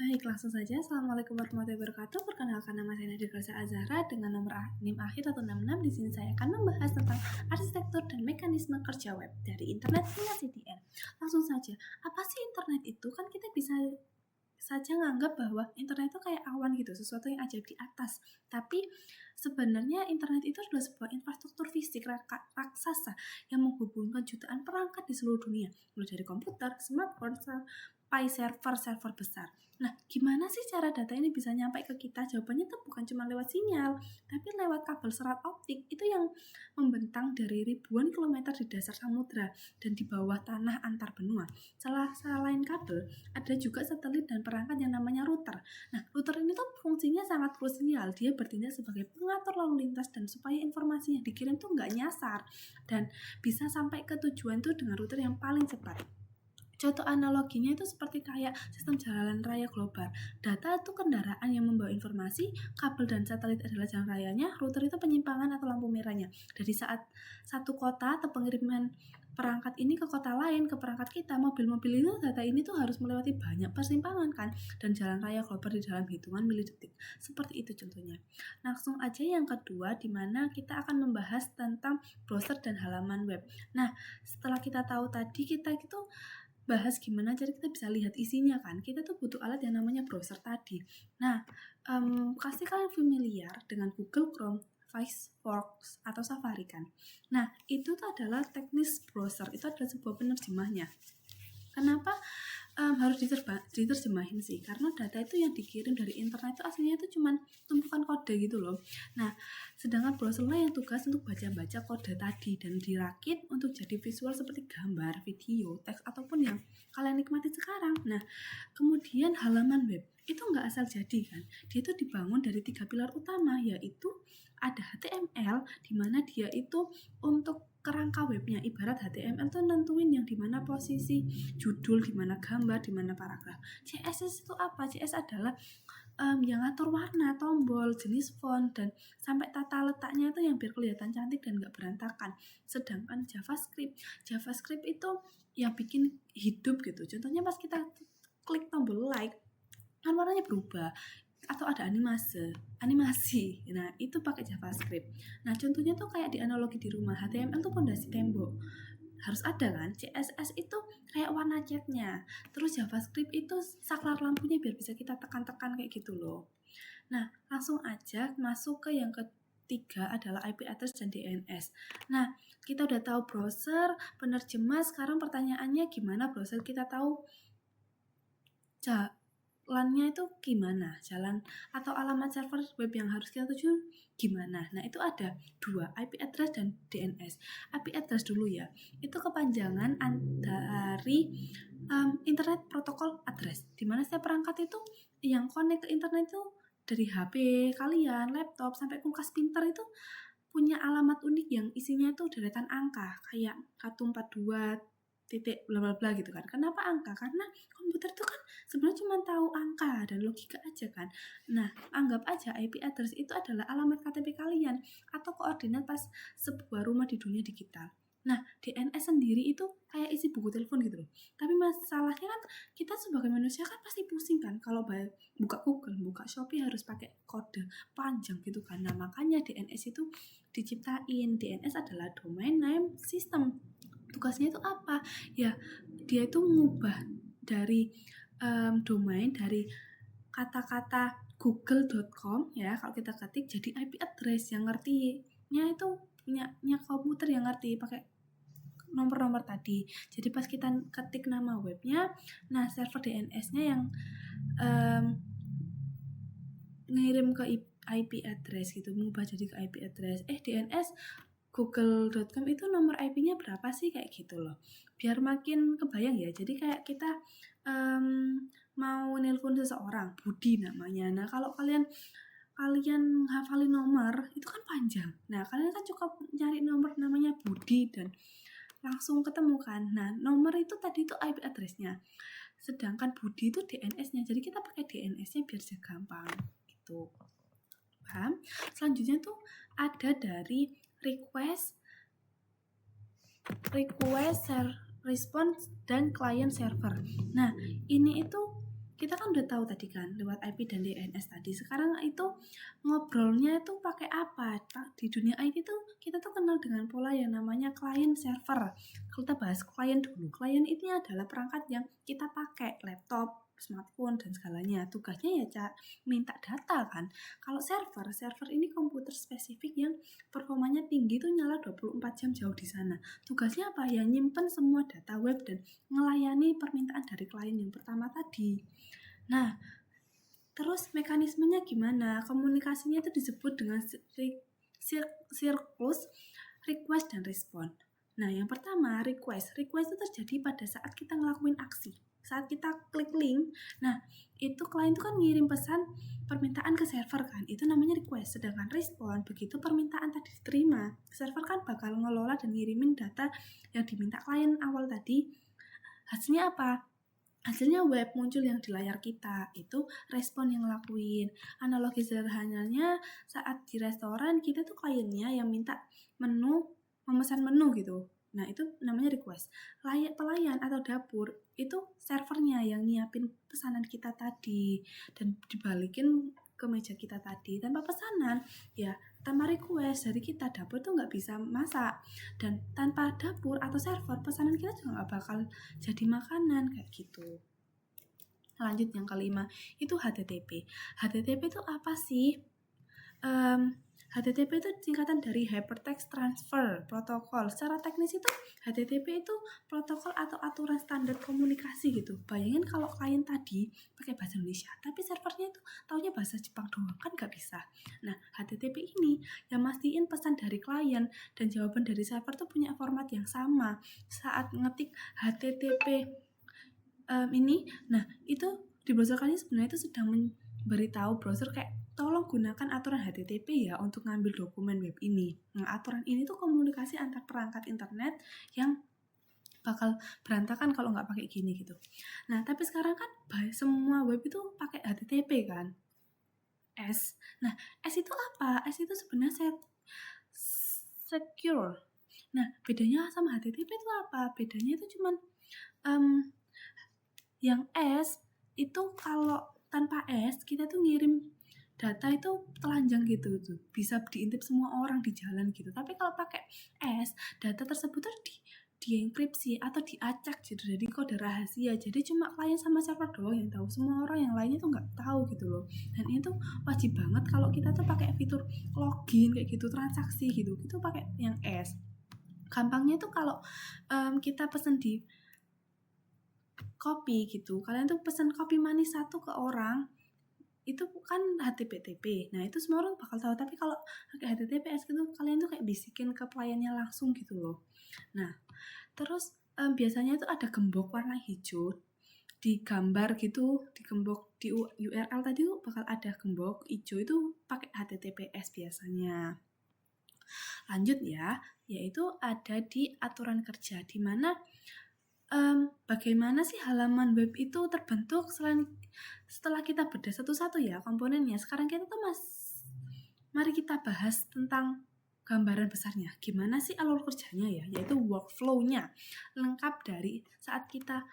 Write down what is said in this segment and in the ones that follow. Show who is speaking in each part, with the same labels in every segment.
Speaker 1: Baik, langsung saja. Assalamualaikum warahmatullahi wabarakatuh. Perkenalkan, nama saya Nadia Garza Azhara dengan nomor NIM akhir 166. Di sini saya akan membahas tentang arsitektur dan mekanisme kerja web dari internet hingga CDN. Langsung saja, apa sih internet itu? Kan kita bisa saja nganggap bahwa internet itu kayak awan gitu, sesuatu yang ajaib di atas. Tapi sebenarnya internet itu adalah sebuah infrastruktur fisik raksasa yang menghubungkan jutaan perangkat di seluruh dunia, mulai dari komputer, smartphone, sampai server besar. Nah, gimana sih cara data ini bisa nyampe ke kita? Jawabannya itu bukan cuma lewat sinyal, tapi lewat kabel serat optik itu yang membentang dari ribuan kilometer di dasar samudra dan di bawah tanah antar benua. Selain kabel, ada juga satelit dan perangkat yang namanya router. Nah, router ini tuh fungsinya sangat krusial. Dia bertindak sebagai pengatur lalu lintas dan supaya informasi yang dikirim tuh nggak nyasar dan bisa sampai ke tujuan tuh dengan router yang paling cepat. Contoh analoginya itu seperti kayak sistem jalan raya global. Data itu kendaraan yang membawa informasi, kabel dan satelit adalah jalan rayanya, router itu penyimpangan atau lampu merahnya. Dari saat satu kota atau pengiriman perangkat ini ke kota lain, ke perangkat kita, mobil-mobil itu data ini tuh harus melewati banyak persimpangan kan, dan jalan raya global di dalam hitungan milidetik. Seperti itu contohnya. Langsung aja yang kedua, di mana kita akan membahas tentang browser dan halaman web. Nah, setelah kita tahu tadi, kita itu bahas gimana cara kita bisa lihat isinya kan. Kita tuh butuh alat yang namanya browser tadi. Nah, pasti kalian familiar dengan Google Chrome, Firefox, atau Safari kan. Nah, itu tuh adalah teknis browser. Itu adalah sebuah penerjemahnya. Kenapa harus diterjemahin sih? Karena data itu yang dikirim dari internet itu aslinya itu cuma tumpukan kode gitu loh. Nah, sedangkan browser lah yang tugas untuk baca-baca kode tadi dan dirakit untuk jadi visual seperti gambar, video, teks, ataupun yang kalian nikmati sekarang. Nah, kemudian halaman web itu nggak asal jadi kan. Dia itu dibangun dari 3 pilar utama, yaitu ada HTML, di mana dia itu untuk kerangka webnya. Ibarat HTML tuh nentuin yang dimana posisi judul, dimana gambar, dimana paragraf. CSS itu apa? CSS adalah yang ngatur warna, tombol, jenis font, dan sampai tata letaknya itu yang biar kelihatan cantik dan gak berantakan. Sedangkan JavaScript itu yang bikin hidup gitu. Contohnya pas kita klik tombol like, kan warnanya berubah atau ada animasi. Nah, itu pakai JavaScript. Nah, contohnya tuh kayak di analogi di rumah, HTML tuh pondasi tembok. Harus ada kan? CSS itu kayak warna catnya. Terus JavaScript itu saklar lampunya biar bisa kita tekan-tekan kayak gitu loh. Nah, langsung aja masuk ke yang ketiga adalah IP address dan DNS. Nah, kita udah tahu browser, penerjemah. Sekarang pertanyaannya gimana browser kita tahu jalannya itu gimana, jalan atau alamat server web yang harus kita tuju gimana. Nah, itu ada dua, IP address dan DNS. IP address dulu ya, itu kepanjangan dari internet protocol address, dimana setiap perangkat itu yang connect ke internet itu dari HP kalian, laptop, sampai kulkas pintar itu punya alamat unik yang isinya itu deretan angka kayak 142 titik bla bla bla gitu kan. Kenapa angka? Karena komputer itu kan sebenarnya cuma tahu angka dan logika aja kan. Nah, anggap aja IP address itu adalah alamat KTP kalian atau koordinat pas sebuah rumah di dunia digital. Nah, DNS sendiri itu kayak isi buku telepon gitu loh. Tapi masalahnya kan kita sebagai manusia kan pasti pusing kan kalau buka Google, buka Shopee harus pakai kode panjang gitu kan. Nah, makanya DNS itu diciptain. DNS adalah Domain Name System. Tugasnya itu apa? Ya, dia itu mengubah dari domain dari kata-kata google.com ya, kalau kita ketik jadi IP address yang ngertinya itu punya komputer yang ngerti pakai nomor-nomor tadi. Jadi pas kita ketik nama webnya, nah server DNS-nya yang ngirim ke IP address gitu, mengubah jadi ke IP address. DNS google.com itu nomor IP-nya berapa sih, kayak gitu loh. Biar makin kebayang ya. Jadi kayak kita mau nelpon seseorang, Budi namanya. Nah, kalau kalian hafalin nomor itu kan panjang. Nah, kalian kan cukup nyari nomor namanya Budi dan langsung ketemu kan. Nah, nomor itu tadi itu IP address-nya. Sedangkan Budi itu DNS-nya. Jadi kita pakai DNS-nya biar gampang gitu. Paham? Selanjutnya tuh ada dari request, response, dan client server. Nah, ini itu kita kan udah tahu tadi kan lewat IP dan DNS tadi. Sekarang itu ngobrolnya itu pakai apa? Di dunia IT tuh kita tuh kenal dengan pola yang namanya client server. Kalau kita bahas client dulu, client ini adalah perangkat yang kita pakai, laptop, smartphone dan segalanya. Tugasnya ya minta data kan. Kalau server ini komputer spesifik yang performanya tinggi tuh nyala 24 jam jauh di sana. Tugasnya apa? Ya nyimpen semua data web dan melayani permintaan dari klien yang pertama tadi. Nah, terus mekanismenya gimana? Komunikasinya itu disebut dengan siklus request dan respon. Nah, yang pertama request. Request itu terjadi pada saat kita ngelakuin aksi. Saat kita klik link, nah itu klien itu kan ngirim pesan permintaan ke server kan, itu namanya request. Sedangkan respon, begitu permintaan tadi diterima, server kan bakal ngelola dan ngirimin data yang diminta klien awal tadi. Hasilnya apa? Hasilnya web muncul yang di layar kita, itu respon yang ngelakuin. Analogi sederhananya saat di restoran kita tuh kliennya yang minta menu, memesan menu gitu. Nah itu namanya request. Pelayan atau dapur itu servernya yang nyiapin pesanan kita tadi dan dibalikin ke meja kita tadi. Tanpa pesanan ya tanpa request dari kita, dapur tuh nggak bisa masak. Dan tanpa dapur atau server, pesanan kita juga nggak bakal jadi makanan kayak gitu. Lanjut yang kelima, itu HTTP. HTTP itu apa sih? HTTP itu singkatan dari Hypertext Transfer Protocol. Secara teknis itu HTTP itu protokol atau aturan standar komunikasi gitu. Bayangin kalau klien tadi pakai bahasa Indonesia, tapi servernya itu taunya bahasa Jepang doang, kan nggak bisa. Nah, HTTP ini yang mastiin pesan dari klien dan jawaban dari server tuh punya format yang sama. Saat ngetik HTTP ini, nah itu di browser kalian sebenarnya itu sedang memberitahu browser kayak tolong gunakan aturan HTTP ya untuk ngambil dokumen web ini. Nah, aturan ini tuh komunikasi antar perangkat internet yang bakal berantakan kalau nggak pakai gini gitu. Nah, tapi sekarang kan semua web itu pakai HTTP kan. S. Nah, S itu apa? S itu sebenarnya secure. Nah, bedanya sama HTTP itu apa? Bedanya itu cuman yang S itu kalau tanpa S kita tuh ngirim data itu telanjang gitu tuh, bisa diintip semua orang di jalan gitu. Tapi kalau pakai S, data tersebut tuh dienkripsi atau diacak gitu, jadi kode rahasia. Jadi cuma klien sama server doang yang tahu, semua orang yang lainnya tuh nggak tahu gitu loh. Dan itu wajib banget kalau kita tuh pakai fitur login kayak gitu, transaksi gitu, itu pakai yang S. Gampangnya tuh kalau kita pesen di kopi gitu, kalian tuh pesen kopi manis 1 ke orang, itu kan HTTP. Nah, itu semua orang bakal tahu. Tapi kalau pakai HTTPS gitu, kalian tuh kayak bisikin ke kliennya langsung gitu loh. Nah, terus biasanya itu ada gembok warna hijau di gambar gitu, di gembok di URL tadi tuh bakal ada gembok hijau itu pakai HTTPS biasanya. Lanjut ya, yaitu ada di aturan kerja, di mana bagaimana sih halaman web itu terbentuk setelah kita bedah satu-satu ya komponennya. Sekarang kita tuh mari kita bahas tentang gambaran besarnya. Gimana sih alur kerjanya ya, yaitu workflow-nya. Lengkap dari saat kita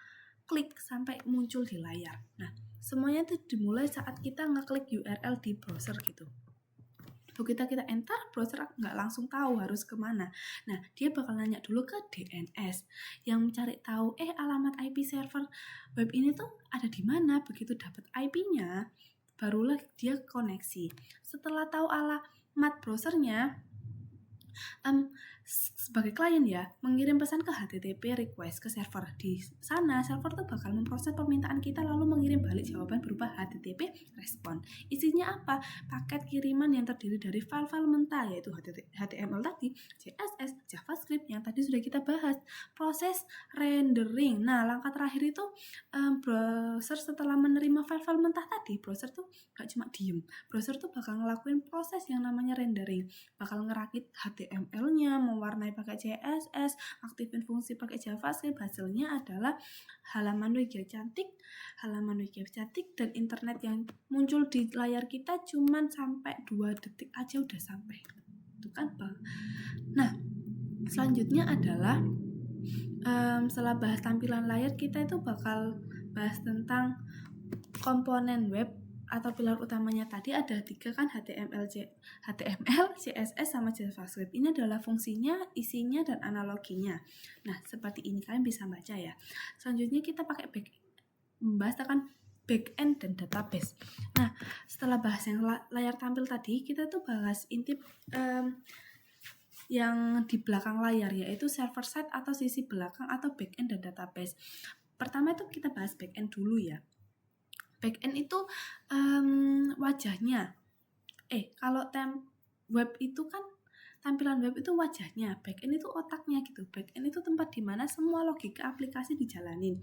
Speaker 1: klik sampai muncul di layar. Nah, semuanya itu dimulai saat kita ngeklik URL di browser gitu. Begitu kita enter, browser nggak langsung tahu harus kemana. Nah, dia bakal nanya dulu ke DNS yang mencari tahu alamat IP server web ini tuh ada di mana. Begitu dapat IP-nya, barulah dia koneksi. Setelah tahu alamat browsernya, sebagai klien ya, mengirim pesan ke HTTP request ke server. Di sana, server tuh bakal memproses permintaan kita lalu mengirim balik jawaban berupa HTTP respon. Isinya apa? Paket kiriman yang terdiri dari file-file mentah, yaitu HTML tadi, CSS, JavaScript yang tadi sudah kita bahas. Proses rendering. Nah, langkah terakhir itu browser setelah menerima file-file mentah tadi, browser tuh gak cuma diem. Browser tuh bakal ngelakuin proses yang namanya rendering. Bakal ngerakit HTML-nya, mewarnai pakai CSS, aktifin fungsi pakai JavaScript. Hasilnya adalah halaman web cantik dan internet yang muncul di layar kita cuman sampai 2 detik aja udah sampai. Itu kan Bang. Nah, selanjutnya adalah setelah bahas tampilan layar, kita itu bakal bahas tentang komponen web atau pilar utamanya tadi ada 3 kan, HTML, CSS, sama JavaScript. Ini adalah fungsinya, isinya, dan analoginya. Nah, seperti ini kalian bisa baca ya. Selanjutnya kita pakai membahas tentang backend dan database. Nah, setelah bahas yang layar tampil tadi, kita tuh bahas intip yang di belakang layar, yaitu server side atau sisi belakang atau backend dan database. Pertama itu kita bahas backend dulu ya. Backend itu wajahnya. Kalau web itu kan tampilan web itu wajahnya, backend itu otaknya gitu. Backend itu tempat dimana semua logika aplikasi dijalanin.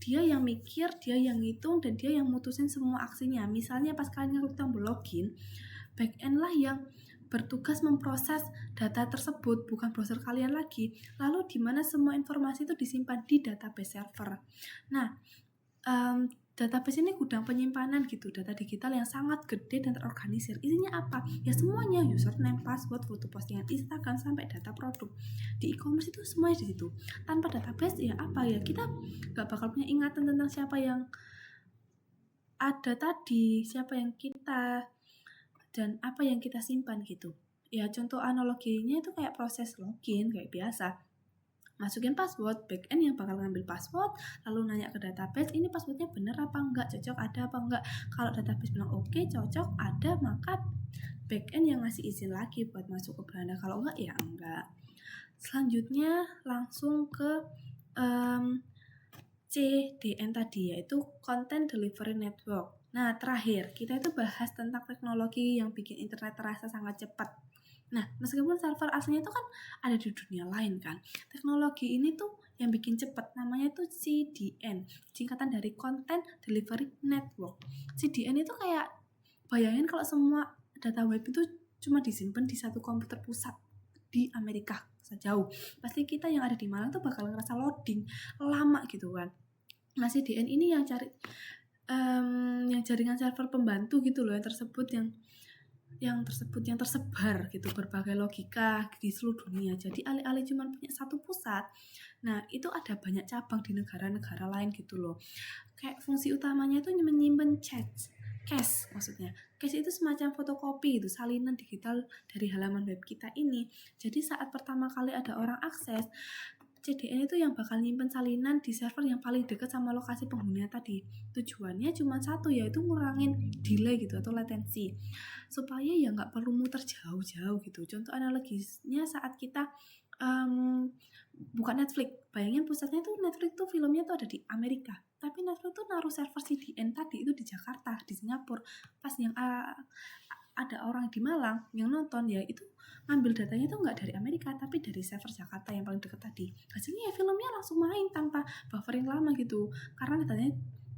Speaker 1: Dia yang mikir, dia yang ngitung, dan dia yang mutusin semua aksinya. Misalnya pas kalian ngeklik tombol login, backend lah yang bertugas memproses data tersebut, bukan browser kalian lagi. Lalu dimana semua informasi itu disimpan di database server. Nah, database ini gudang penyimpanan gitu, data digital yang sangat gede dan terorganisir. Isinya apa? Ya semuanya, username, password, foto postingan Instagram, sampai data produk. Di e-commerce itu semuanya di situ. Tanpa database ya apa ya? Kita gak bakal punya ingatan tentang siapa yang ada tadi, siapa yang kita, dan apa yang kita simpan gitu. Ya contoh analoginya itu kayak proses login kayak biasa. Masukin password, backend yang bakal ngambil password, lalu nanya ke database, ini passwordnya bener apa enggak, cocok ada apa enggak. Kalau database bilang oke, cocok, ada, maka backend yang ngasih izin lagi buat masuk ke Belanda. Kalau enggak, ya enggak. Selanjutnya langsung ke CDN tadi, yaitu Content Delivery Network. Nah, terakhir, kita itu bahas tentang teknologi yang bikin internet terasa sangat cepat. Nah, meskipun server aslinya itu kan ada di dunia lain kan, teknologi ini tuh yang bikin cepat, namanya itu CDN, singkatan dari Content Delivery Network. CDN itu kayak, bayangin kalau semua data web itu cuma disimpan di satu komputer pusat di Amerika sejauh, pasti kita yang ada di Malang tuh bakal ngerasa loading lama gitu kan. Nah, CDN ini yang yang jaringan server pembantu gitu loh, yang tersebar gitu, berbagai logika di seluruh dunia. Jadi alih-alih cuma punya satu pusat, nah itu ada banyak cabang di negara-negara lain gitu loh. Kayak fungsi utamanya itu menyimpan cache maksudnya. Cache itu semacam fotokopi itu, salinan digital dari halaman web kita ini. Jadi saat pertama kali ada orang akses, CDN itu yang bakal nyimpen salinan di server yang paling dekat sama lokasi penghuni tadi. Tujuannya cuma satu, yaitu ngurangin delay gitu atau latensi, supaya ya nggak perlu muter jauh-jauh gitu. Contoh analogisnya saat kita buka Netflix, bayangin pusatnya tuh Netflix tuh filmnya tuh ada di Amerika, tapi Netflix tuh naruh server CDN tadi itu di Jakarta, di Singapura. Pas yang ada orang di Malang yang nonton, ya itu ngambil datanya tuh nggak dari Amerika tapi dari server Jakarta yang paling deket tadi. Hasilnya ya filmnya langsung main tanpa buffering lama gitu, karena datanya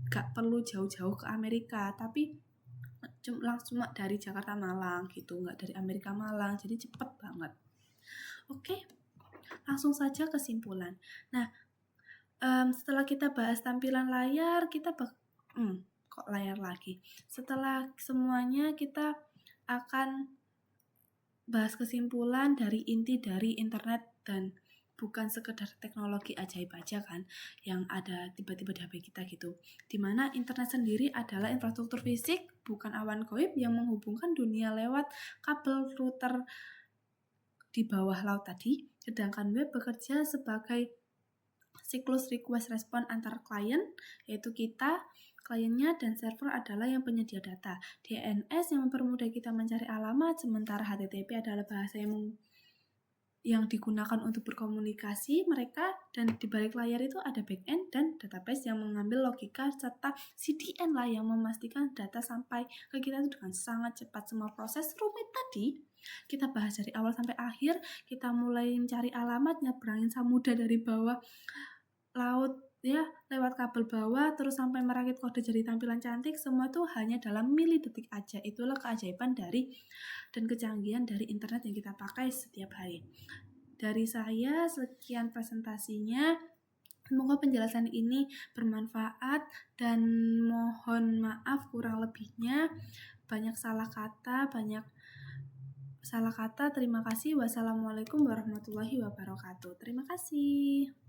Speaker 1: nggak perlu jauh-jauh ke Amerika, tapi langsung dari Jakarta Malang gitu, nggak dari Amerika Malang, jadi cepet banget. Oke, langsung saja kesimpulan. Nah, setelah kita bahas tampilan layar, kita kok layar lagi. Setelah semuanya, kita akan bahas kesimpulan dari inti dari internet, dan bukan sekedar teknologi ajaib aja kan yang ada tiba-tiba di HP kita gitu. Dimana internet sendiri adalah infrastruktur fisik, bukan awan goib yang menghubungkan dunia lewat kabel router di bawah laut tadi. Sedangkan web bekerja sebagai siklus request respon antar klien, yaitu kita, kliennya, dan server adalah yang penyedia data. DNS yang mempermudah kita mencari alamat, sementara HTTP adalah bahasa yang digunakan untuk berkomunikasi mereka, dan di balik layar itu ada backend dan database yang mengambil logika, serta CDN lah yang memastikan data sampai ke kita itu dengan sangat cepat. Semua proses rumit tadi kita bahas dari awal sampai akhir. Kita mulai mencari alamat, nyebrangin samudra dari bawah laut ya, lewat kabel bawah, terus sampai merakit kode jadi tampilan cantik, semua tuh hanya dalam milidetik aja. Itulah keajaiban dari dan kecanggihan dari internet yang kita pakai setiap hari. Dari saya, sekian presentasinya. Semoga penjelasan ini bermanfaat, dan mohon maaf kurang lebihnya. Banyak salah kata. Terima kasih. Wassalamualaikum warahmatullahi wabarakatuh. Terima kasih.